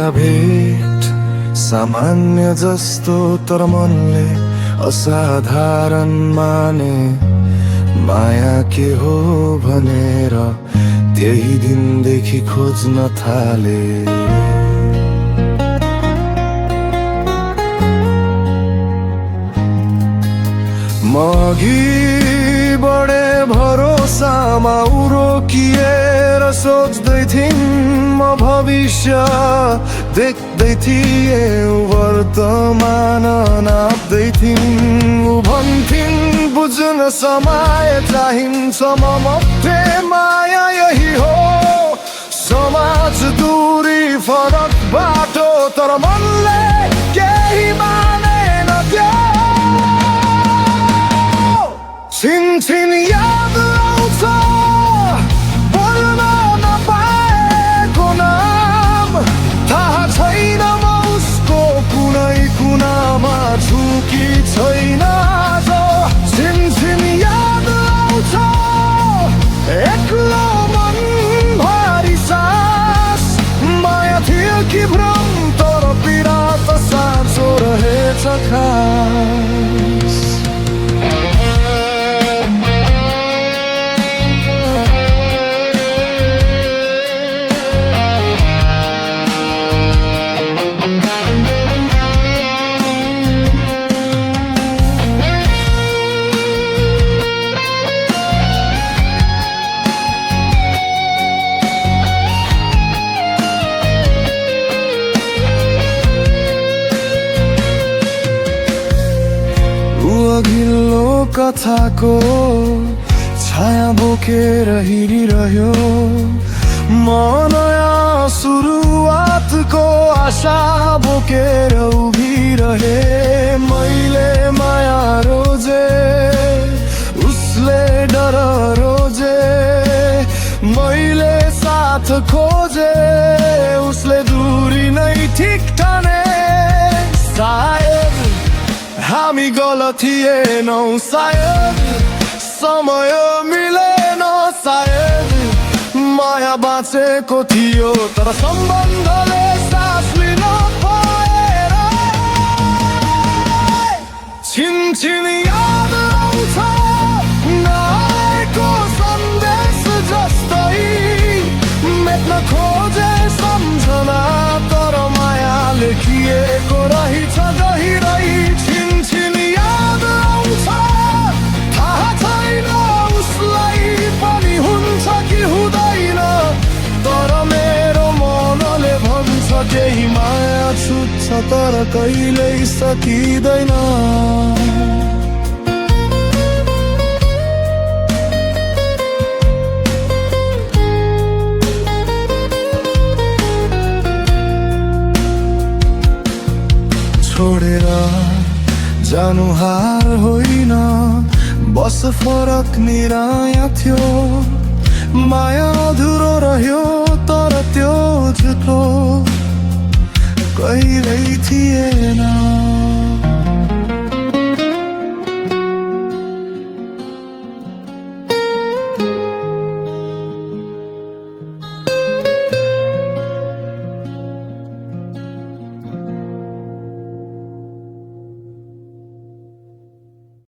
एउटा भेट सामान्य जस्तो तर मनले असाधारण माने। माया के हो भनेर त्यही दिनदेखि खोज्न थाले। म अघि बढे भरोसामा उ रोकिएर सोच्दै थिइन्। म भविष्य देख्दै थिएँ, वर्तमान नाप्दै थिइन्। उ भन्थिन् बुझ्न समय चाहिन्छ, म मध्य माया यही हो। समाज दूरी फरक बाटो, तर मनले केही मानेन त्यो। छिनछिन याद आउँछ बोल्न नपाएको नाम। थाहा छैन म उसको कुनै कुनामा छु कि छैन आज। छिनछिन याद आउँछ एक्लो मन भारी सास। माया थियो कि भ्रम, तर पीडा त साँचो रहेछ खास। अघिल्लो कथाको छाया बोकेर हिँडिरह्यो। म नयाँ सुरुवातको आशा बोकेर उभिरहे। मैले माया रोजे, उसले डर रोजे। मैले साथ खोजे, उसले दूरी नै ठिक ठाने। सायद हामी गलत थिएनौं, सायद समय मिलेन। सायद माया बाँचेको थियो, तर सम्बन्धले सास लिन पाएर। छिनछिन याद आउँछ नआएको सन्देश जस्तै। मेट्न खोजे सम्झना, तर माया लेखिएको रहेछ गहिरै। छिनछिन याद आउँछ, थाहा छैन उसलाई पनि हुन्छ कि हुँदैन। तर मेरो मनले भन्छ केही माया छुट्छ, तर कहिल्यै सकिँदैन। छोडेर जानु हार होइन, बस फरक निराया थियो। माया अधुरो रह्यो, तर त्यो झुटो कहिल्यै थिएन।